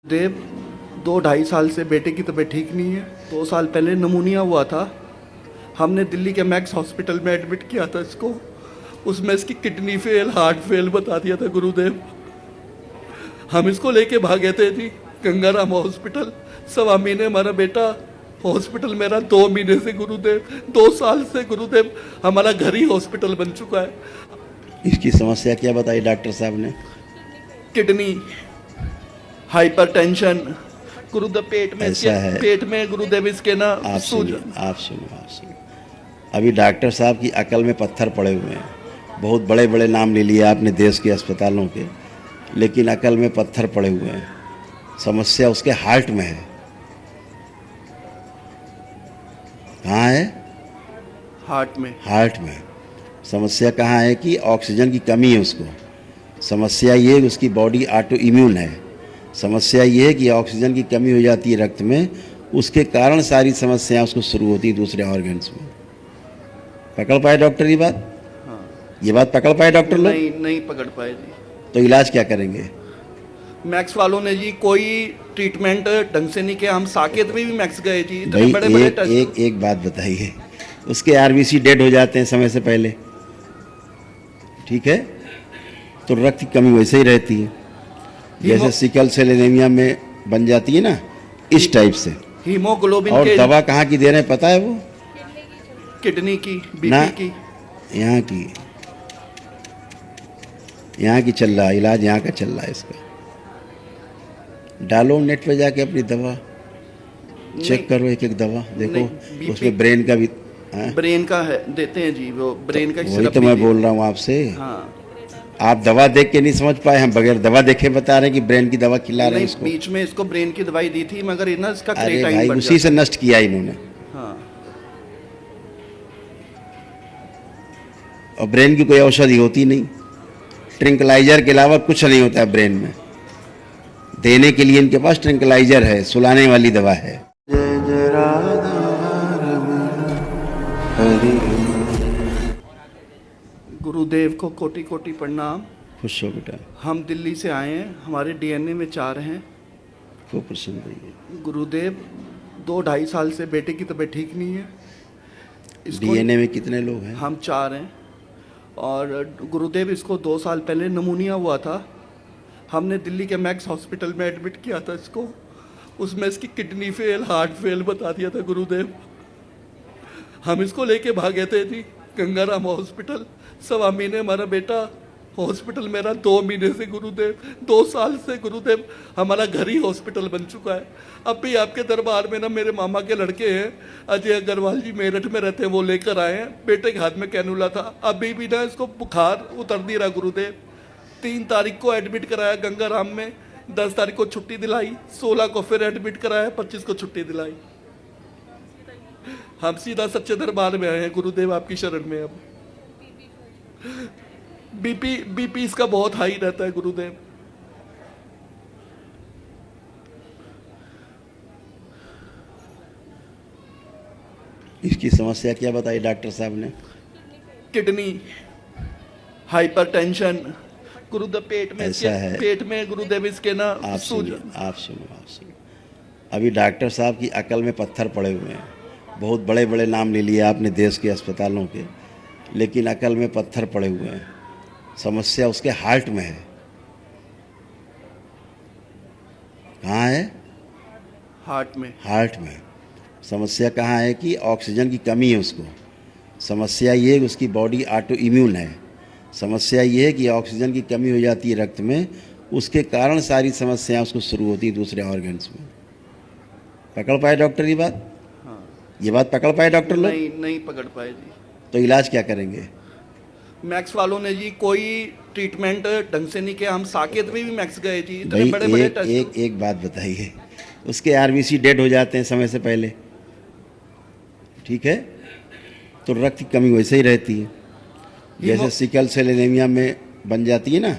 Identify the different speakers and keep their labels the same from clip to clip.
Speaker 1: देव 2-2.5 साल से बेटे की तबीयत ठीक नहीं है। 2 साल पहले नमूनिया हुआ था। हमने दिल्ली के मैक्स हॉस्पिटल में एडमिट किया था इसको। उसमें इसकी किडनी फेल, हार्ट फेल बता दिया था गुरुदेव। हम इसको लेके भागे थे जी गंगाराम हॉस्पिटल। 1.25 महीने हमारा बेटा हॉस्पिटल में रहा। 2 महीने से गुरुदेव, 2 साल से गुरुदेव हमारा घर ही हॉस्पिटल बन चुका है।
Speaker 2: इसकी समस्या क्या बताई डॉक्टर साहब ने?
Speaker 1: किडनी, हाइपरटेंशन गुरुदेव, पेट में
Speaker 2: ऐसा है।
Speaker 1: पेट में गुरुदेव इसके ना
Speaker 2: आप
Speaker 1: सूजन।
Speaker 2: सुनो। अभी डॉक्टर साहब की अकल में पत्थर पड़े हुए हैं। बहुत बड़े बड़े नाम ले लिए आपने देश के अस्पतालों के, लेकिन अकल में पत्थर पड़े हुए हैं। समस्या उसके हार्ट में है। कहाँ है?
Speaker 1: हार्ट में।
Speaker 2: हार्ट में। समस्या कहाँ है कि ऑक्सीजन की कमी है उसको। समस्या ये है कि उसकी बॉडी ऑटो इम्यून है। समस्या ये है कि ऑक्सीजन की कमी हो जाती है रक्त में, उसके कारण सारी समस्याएं उसको शुरू होती है दूसरे ऑर्गन्स में। पकड़ पाए डॉक्टर ये बात?
Speaker 1: हाँ।
Speaker 2: ये बात पकड़ पाए डॉक्टर लोग?
Speaker 1: नहीं पकड़ पाए जी।
Speaker 2: तो इलाज क्या करेंगे?
Speaker 1: मैक्स वालों ने जी कोई ट्रीटमेंट ढंग से नहीं किया। हम साकेत में भी मैक्स गए जी, इतने
Speaker 2: भाई
Speaker 1: बड़े
Speaker 2: एक बात बताइए, उसके आरबीसी डेड हो जाते हैं समय से पहले, ठीक है, तो रक्त की कमी वैसे ही रहती है। जैसे सिकल सेल एनीमिया में बन जाती है ना, इस टाइप से।
Speaker 1: हीमोग्लोबिन
Speaker 2: और
Speaker 1: के
Speaker 2: दवा कहाँ की दे रहे हैं पता है वो?
Speaker 1: किडनी की,
Speaker 2: ना,
Speaker 1: बीपी की।
Speaker 2: यहाँ की चल रहा है इलाज, यहाँ का चल रहा है इसका। डालो नेट पे जाके अपनी दवा, चेक करो एक एक दवा, देखो उसमें ब्रेन का भी।
Speaker 1: ब्रेन का है, देते हैं जी वो ब्रेन का।
Speaker 2: वही तो मैं बोल रहा हूँ आपसे।
Speaker 1: हाँ।
Speaker 2: आप दवा देख के नहीं समझ पाए, हम बगैर दवा देखे बता रहे हैं कि ब्रेन की दवा खिला रहे हैं इसको।
Speaker 1: बीच में इसको ब्रेन की दवाई दी थी, मगर ना इसका
Speaker 2: अरे
Speaker 1: क्रिएटाइन
Speaker 2: भाई
Speaker 1: बढ़
Speaker 2: उसी से
Speaker 1: जाता।
Speaker 2: नष्ट किया इन्होंने।
Speaker 1: हाँ।
Speaker 2: और ब्रेन की कोई औषधि होती नहीं, ट्रिंकलाइजर के अलावा कुछ नहीं होता है ब्रेन में। देने के लिए इनके पास ट्रिंकलाइजर है, सुलाने वाली दवा है।
Speaker 3: जय जय राधा हरि।
Speaker 1: गुरुदेव को कोटि कोटि प्रणाम।
Speaker 2: खुश हो बेटा,
Speaker 1: हम दिल्ली से आए हैं, हमारे डीएनए में 4 हैं।
Speaker 2: खूब प्रसन्न रहिए।
Speaker 1: गुरुदेव 2-2.5 साल से बेटे की तबीयत ठीक नहीं है।
Speaker 2: डीएनए में कितने लोग हैं?
Speaker 1: हम 4 हैं। और गुरुदेव इसको 2 साल पहले नमूनिया हुआ था। हमने दिल्ली के मैक्स हॉस्पिटल में एडमिट किया था इसको। उसमें इसकी किडनी फेल, हार्ट फेल बता दिया था गुरुदेव। हम इसको लेके भागे थे जी गंगाराम हॉस्पिटल। 1.25 महीने हमारा बेटा हॉस्पिटल में रहा। 2 महीने से गुरुदेव, 2 साल से गुरुदेव हमारा घर ही हॉस्पिटल बन चुका है। अब भी आपके दरबार में ना मेरे मामा के लड़के हैं, अजय अग्रवाल जी, मेरठ में रहते हैं, वो लेकर आए हैं। बेटे के हाथ में कैनुला था। अभी भी ना इसको बुखार उतर नहीं रहा गुरुदेव। 3 तारीख को एडमिट कराया गंगाराम में, 10 तारीख को छुट्टी दिलाई, 16 को फिर एडमिट कराया, 25 को छुट्टी दिलाई। हम सीधा सच्चे दरबार में आए हैं गुरुदेव, आपकी शरण में। अब बीपी इसका बहुत हाई रहता है गुरुदेव।
Speaker 2: इसकी समस्या क्या बताई डॉक्टर साहब ने?
Speaker 1: किडनी, हाइपरटेंशन गुरुदेव, पेट में
Speaker 2: ऐसा है।
Speaker 1: पेट में गुरुदेव इसके ना सूजन।
Speaker 2: आप सुनो। अभी डॉक्टर साहब की अकल में पत्थर पड़े हुए हैं। बहुत बड़े बड़े नाम ले लिए आपने देश के अस्पतालों के, लेकिन अकल में पत्थर पड़े हुए हैं। समस्या उसके हार्ट में है। कहाँ है?
Speaker 1: हार्ट में।
Speaker 2: हार्ट में। समस्या कहाँ है कि ऑक्सीजन की कमी है उसको। समस्या ये है कि उसकी बॉडी ऑटो इम्यून है। समस्या ये है कि ऑक्सीजन की कमी हो जाती है रक्त में, उसके कारण सारी समस्याएं उसको शुरू होती है दूसरे ऑर्गन्स में। पकड़ पाए डॉक्टर ये बात?
Speaker 1: हाँ।
Speaker 2: ये बात पकड़ पाए डॉक्टर लोग?
Speaker 1: नहीं पकड़ पाए जी।
Speaker 2: तो इलाज क्या करेंगे?
Speaker 1: मैक्स वालों ने जी कोई ट्रीटमेंट ढंग से नहीं किया। हम साकेत में भी मैक्स गए जी, इतने
Speaker 2: भाई
Speaker 1: बड़े
Speaker 2: एक बात बताइए, उसके आरबीसी डेड हो जाते हैं समय से पहले, ठीक है, तो रक्त की कमी वैसे ही रहती है। जैसे सिकल सेल एनीमिया में बन जाती है ना,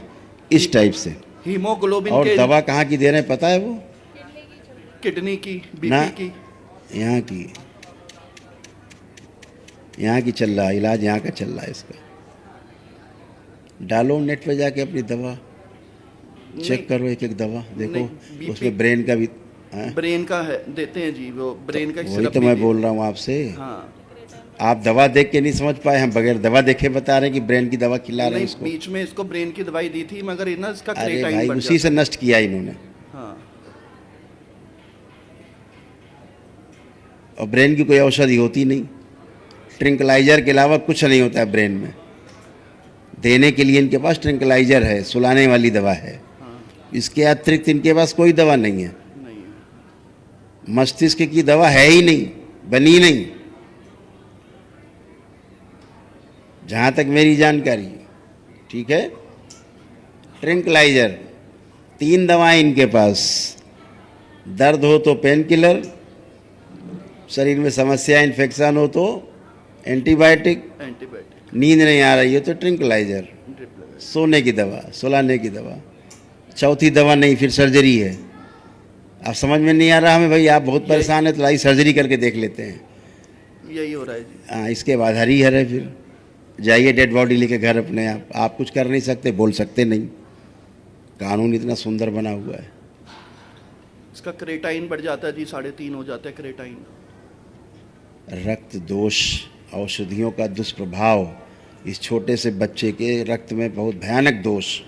Speaker 2: इस टाइप से।
Speaker 1: हीमोग्लोबिन
Speaker 2: और
Speaker 1: के
Speaker 2: दवा कहाँ की दे रहे हैं पता है वो?
Speaker 1: किडनी की,
Speaker 2: ना,
Speaker 1: बीपी की।
Speaker 2: यहाँ की चल रहा है इलाज, यहाँ का चल रहा है इसका। डालो नेट पे जाके अपनी दवा, चेक करो एक एक दवा, देखो
Speaker 1: नहीं, BP
Speaker 2: उसमें ब्रेन का भी हैं?
Speaker 1: ब्रेन का है, देते हैं जी, वो ब्रेन का
Speaker 2: वही
Speaker 1: सिरप
Speaker 2: तो
Speaker 1: भी
Speaker 2: मैं
Speaker 1: दे-
Speaker 2: बोल रहा हूँ आपसे।
Speaker 1: हाँ
Speaker 2: आप दवा देख के नहीं समझ पाए, हम बगैर दवा देखे बता रहे हैं कि ब्रेन की दवा खिला रहे हैं
Speaker 1: नहीं,
Speaker 2: इसको।
Speaker 1: बीच में इसको ब्रेन की दवाई दी थी, मगर ना इसका
Speaker 2: अरे
Speaker 1: क्रेटाइन
Speaker 2: भाई
Speaker 1: बढ़
Speaker 2: उसी से
Speaker 1: जाता
Speaker 2: नष्ट किया इन्होंने।
Speaker 1: है। हाँ
Speaker 2: और ब्रेन की कोई औषधि होती नहीं, ट्रिंकलाइजर के अलावा कुछ नहीं होता है ब्रेन में। देने के लिए इनके पास ट्रिंकलाइजर है, सुलाने वाली दवा है,
Speaker 1: हाँ
Speaker 2: इसके अतिरिक्त इनके पास कोई दवा नहीं है।
Speaker 1: नहीं है।
Speaker 2: मस्तिष्क की दवा है ही नहीं, बनी नहीं, जहाँ तक मेरी जानकारी। ठीक है, ट्रिंकलाइजर 3 दवाएं इनके पास, दर्द हो तो पेन किलर, शरीर में समस्या इन्फेक्शन हो तो एंटीबायोटिक,
Speaker 1: एंटीबायोटिक
Speaker 2: नींद नहीं आ रही है तो ट्रिंकलाइजर,
Speaker 1: ड्रिप लगा।
Speaker 2: सोने की दवा, सुलाने की दवा, चौथी दवा नहीं फिर सर्जरी है। आप समझ में नहीं आ रहा हमें भाई, आप बहुत परेशान है तो लाई सर्जरी करके देख लेते हैं।
Speaker 1: यही हो रहा है जी।
Speaker 2: हाँ, इसके बाद हरिहर है, फिर जाइए डेड बॉडी लेके घर अपने। आप कुछ कर नहीं सकते, बोल सकते नहीं, कानून इतना सुंदर बना हुआ है।
Speaker 1: इसका क्रेटाइन बढ़ जाता है जी, 3.5 हो जाता है क्रेटाइन।
Speaker 2: रक्त दोष औषधियों का दुष्प्रभाव इस छोटे से बच्चे के रक्त में बहुत भयानक दोष,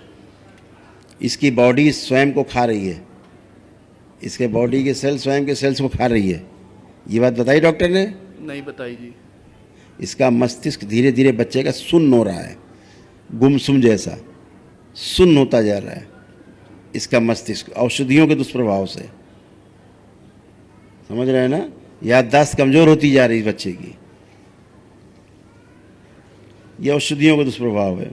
Speaker 2: इसकी बॉडी स्वयं को खा रही है, इसके बॉडी के सेल स्वयं के सेल्स को खा रही है। ये बात बताई डॉक्टर ने।
Speaker 1: नहीं बताई जी।
Speaker 2: इसका मस्तिष्क धीरे धीरे बच्चे का सुन्न हो रहा है, गुमसुम जैसा सुन्न होता जा रहा है इसका मस्तिष्क, औषधियों के दुष्प्रभाव से। समझ रहे हैं ना, याददाश्त कमजोर होती जा रही है बच्चे की, ये औषधियों का दुष्प्रभाव है।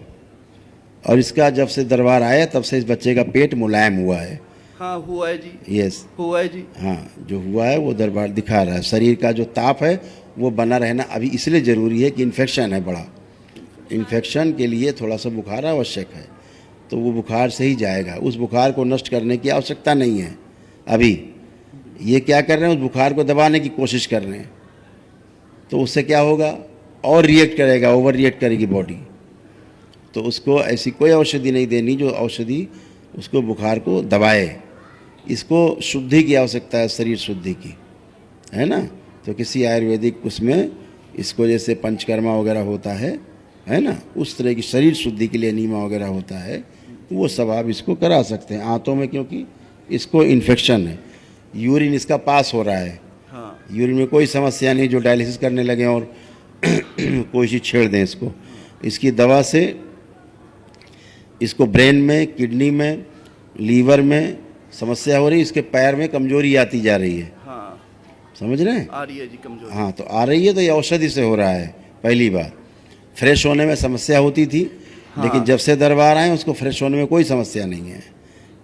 Speaker 2: और इसका जब से दरबार आया तब से इस बच्चे का पेट मुलायम हुआ है।
Speaker 1: हाँ हुआ है जी,
Speaker 2: यस,
Speaker 1: हुआ है जी।
Speaker 2: हाँ, जो हुआ है वो दरबार दिखा रहा है। शरीर का जो ताप है वो बना रहना अभी इसलिए ज़रूरी है कि इन्फेक्शन है बड़ा, इन्फेक्शन के लिए थोड़ा सा बुखार आवश्यक है, तो वो बुखार से ही जाएगा। उस बुखार को नष्ट करने की आवश्यकता नहीं है अभी। ये क्या कर रहे हैं, उस बुखार को दबाने की कोशिश कर रहे हैं, तो उससे क्या होगा, और रिएक्ट करेगा, ओवर रिएक्ट करेगी बॉडी। तो उसको ऐसी कोई औषधि नहीं देनी जो औषधि उसको बुखार को दबाए। इसको शुद्धि की आवश्यकता है, शरीर शुद्धि की, है ना। तो किसी आयुर्वेदिक उसमें इसको जैसे पंचकर्मा वगैरह होता है ना, उस तरह की शरीर शुद्धि के लिए नीमा वगैरह होता है, वो सब आप इसको करा सकते हैं आंतों में, क्योंकि इसको इन्फेक्शन है। यूरिन इसका पास हो रहा है,
Speaker 1: हाँ
Speaker 2: यूरिन में कोई समस्या नहीं जो डायलिसिस करने लगे और कोई चीज़ छेड़ दें इसको। इसकी दवा से इसको ब्रेन में, किडनी में, लीवर में समस्या हो रही है, इसके पैर में कमजोरी आती जा रही है।
Speaker 1: हाँ
Speaker 2: समझ रहे हैं।
Speaker 1: आ रही है जी कमजोरी।
Speaker 2: हाँ, तो आ रही है तो ये औषधि से हो रहा है। पहली बात, फ्रेश होने में समस्या होती थी,
Speaker 1: हाँ।
Speaker 2: लेकिन जब से दरबार आए उसको फ्रेश होने में कोई समस्या नहीं है,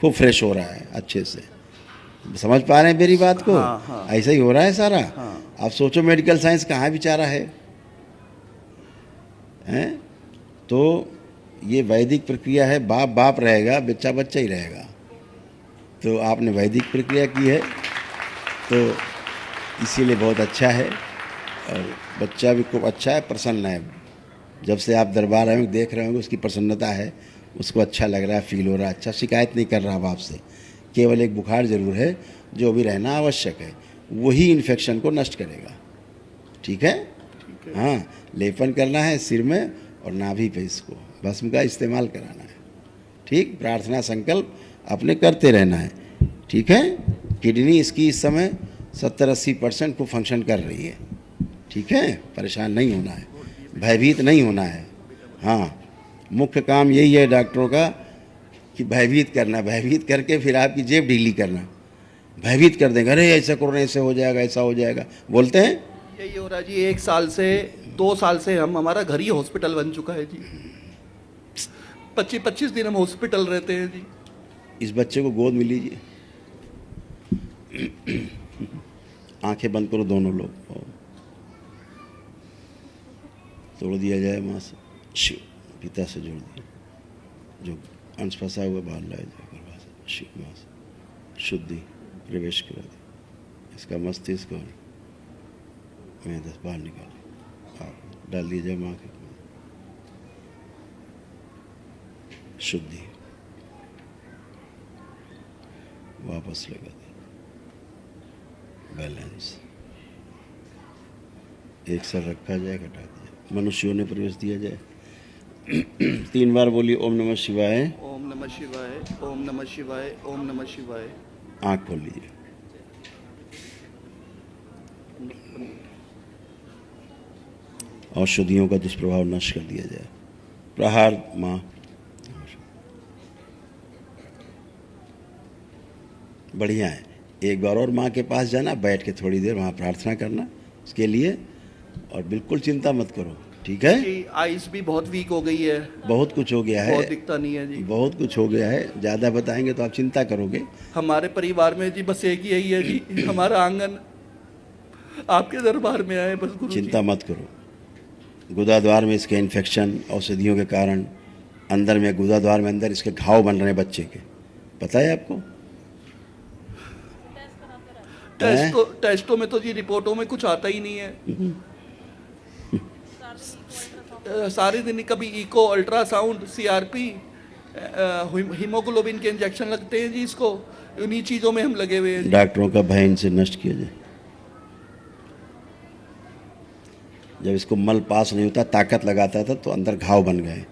Speaker 2: खूब फ्रेश हो रहा है अच्छे से। समझ पा रहे हैं मेरी बात को।
Speaker 1: हाँ, हाँ।
Speaker 2: ऐसा ही हो रहा है सारा।
Speaker 1: हाँ।
Speaker 2: आप सोचो मेडिकल साइंस कहाँ बेचारा है, हैं? तो ये वैदिक प्रक्रिया है, बाप बाप रहेगा, बच्चा बच्चा ही रहेगा। तो आपने वैदिक प्रक्रिया की है तो इसीलिए बहुत अच्छा है, और बच्चा भी खूब अच्छा है, प्रसन्न है। जब से आप दरबार आए देख रहे होंगे उसकी प्रसन्नता है, उसको अच्छा लग रहा है, फील हो रहा है, अच्छा, शिकायत नहीं कर रहा अब आपसे। केवल एक बुखार ज़रूर है जो भी रहना आवश्यक है, वही इन्फेक्शन को नष्ट करेगा। ठीक है, हाँ, लेपन करना है सिर में और नाभि पे, इसको भस्म का इस्तेमाल कराना है। ठीक, प्रार्थना संकल्प अपने करते रहना है। ठीक है, किडनी इसकी इस समय 70-80% को फंक्शन कर रही है। ठीक है, परेशान नहीं होना है, भयभीत नहीं होना है। हाँ, मुख्य काम यही है डॉक्टरों का कि भयभीत करना, भयभीत करके फिर आपकी जेब ढीली करना। भयभीत कर देंगे, अरे ऐसा करो, ऐसे हो जाएगा, ऐसा हो जाएगा, बोलते हैं।
Speaker 1: यही हो रहा है जी। 1 साल से 2 साल से हमारा घर ही हॉस्पिटल बन चुका है जी। 25-25 दिन हम हॉस्पिटल रहते हैं जी।
Speaker 2: इस बच्चे को गोद में लीजिए, आंखें बंद करो दोनों लोग, और तोड़ दिया जाए माँ से, शिव पिता से जोड़ दिया, जो अंश फंसा हुआ बाहर लाया जाए गर्भा से, शिव माँ से शुद्धि प्रवेश करा दी। इसका मस्तिष्क और मैं 10 बाहर निकाल, आप डाल दिया जाए माँ के शुद्धि। वापस लगा दें, बैलेंस। एक सर रखा जाए, घटा दिया, मनुष्यों ने प्रवेश दिया जाए। 3 बार बोलिए ओम नमः शिवाय।
Speaker 1: ओम नमः शिवाय, ओम नमः शिवाय, ओम नमः शिवाय।
Speaker 2: आँख खोल लीजिए। औषधियों का दुष्प्रभाव नष्ट कर दिया जाए। प्रहार माँ। बढ़िया है। एक बार और माँ के पास जाना, बैठ के थोड़ी देर वहाँ प्रार्थना करना उसके लिए, और बिल्कुल चिंता मत करो, ठीक है।
Speaker 1: जी, आइस भी बहुत वीक हो गई है,
Speaker 2: बहुत कुछ हो गया
Speaker 1: बहुत
Speaker 2: है,
Speaker 1: दिखता नहीं है जी।
Speaker 2: बहुत कुछ हो गया है। ज़्यादा बताएंगे तो आप चिंता करोगे।
Speaker 1: हमारे परिवार में जी बस एक यही है जी, हमारा आंगन आपके दरबार में आए बस गुरु
Speaker 2: चिंता मत करो। गुदाद्वार में इसके इन्फेक्शन औषधियों के कारण अंदर में, गुदाद्वार में अंदर इसके घाव बन रहे हैं बच्चे के, पता है आपको?
Speaker 1: टेस्टों में तो जी रिपोर्टों में कुछ आता ही नहीं है। सारे दिन कभी इको, अल्ट्रासाउंड, सीआरपी, हीमोग्लोबिन के इंजेक्शन लगते हैं जी इसको। उन्हीं चीज़ों में हम लगे हुए हैं जी।
Speaker 2: डॉक्टरों का भय इनसे नष्ट किया जाए। जब इसको मल पास नहीं होता, ताकत लगाता था तो अंदर घाव बन गए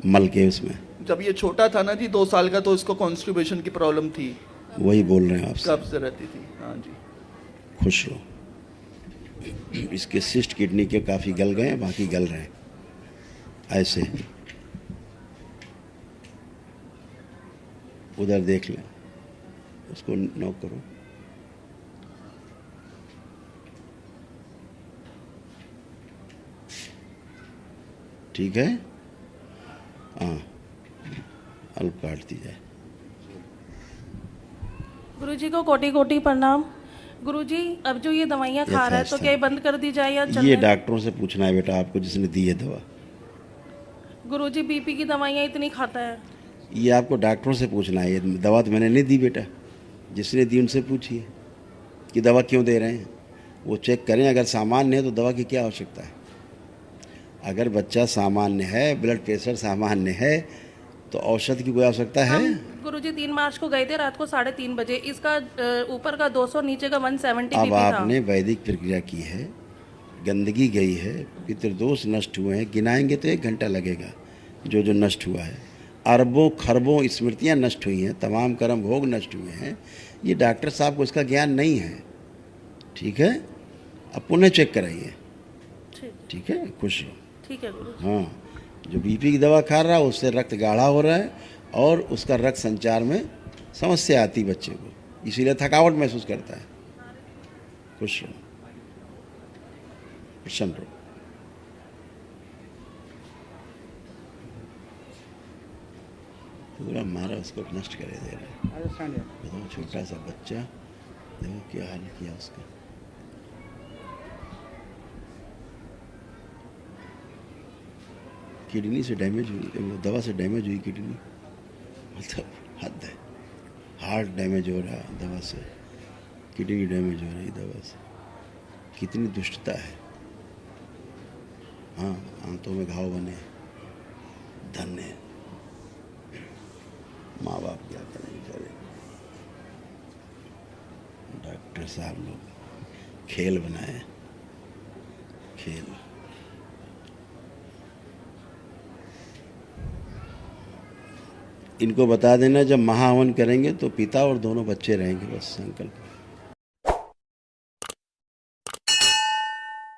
Speaker 2: मल के उसमें।
Speaker 1: जब ये छोटा था ना जी, 2 साल का, तो इसको कॉन्स्टिपेशन की प्रॉब्लम थी,
Speaker 2: वही बोल रहे हैं आपसे।
Speaker 1: कब्ज रहती थी। हाँ जी।
Speaker 2: खुश रहो। इसके सिस्ट किडनी के काफ़ी गल गए हैं, बाकी गल रहे हैं। ऐसे उधर देख लें, उसको नॉक करो। ठीक है, हाँ, अल्प काट दी जाए।
Speaker 4: गुरुजी को कोटि कोटि प्रणाम। गुरुजी, अब जो ये दवाइयाँ खा रहा है तो क्या ये बंद कर दी जाए या
Speaker 2: ये
Speaker 4: चलने?
Speaker 2: डॉक्टरों से पूछना है बेटा आपको, जिसने दी है दवा।
Speaker 4: गुरुजी, बीपी की दवाइयाँ इतनी खाता है।
Speaker 2: ये आपको डॉक्टरों से पूछना है। ये दवा तो मैंने नहीं दी बेटा, जिसने दी उनसे पूछिए कि दवा क्यों दे रहे हैं। वो चेक करें, अगर सामान्य है तो दवा की क्या आवश्यकता है। अगर बच्चा सामान्य है, ब्लड प्रेशर सामान्य है, तो औषध की कोई आवश्यकता है?
Speaker 4: गुरुजी 3 मार्च को गए थे रात को 3:30 बजे। इसका ऊपर का 200, नीचे का 170
Speaker 2: अब
Speaker 4: बीपी था।
Speaker 2: आपने वैदिक प्रक्रिया की है, गंदगी गई है, पितृदोष नष्ट हुए हैं, गिनाएंगे तो 1 घंटा लगेगा जो जो नष्ट हुआ है। अरबों खरबों स्मृतियाँ नष्ट हुई हैं, तमाम कर्म भोग नष्ट हुए हैं। ये डॉक्टर साहब को इसका ज्ञान नहीं है, ठीक है। अब पुनः चेक कराइए, ठीक है। खुश रहो।
Speaker 4: ठीक है गुरु।
Speaker 2: हाँ, जो बीपी की दवा खा रहा है उससे रक्त गाढ़ा हो रहा है और उसका रक्त संचार में समस्या आती बच्चे को, इसीलिए थकावट महसूस करता है। खुश रहो, प्रसन्न रहो। पूरा मारा उसको नष्ट करे दे रहा है। बताओ, छोटा सा बच्चा, देखो क्या हाल किया उसका। किडनी से डैमेज हुई, वो दवा से डैमेज हुई किडनी, मतलब हद है। हार्ट डैमेज हो रहा है दवा से, किडनी डैमेज हो रही दवा से। कितनी दुष्टता है। हाँ, आंतों में घाव बने, धन्य है। माँ बाप क्या करें बेचारे, डॉक्टर साहब लोग खेल बनाए, खेल। इनको बता देना जब महाहवन करेंगे तो पिता और दोनों बच्चे रहेंगे, बस संकल्प।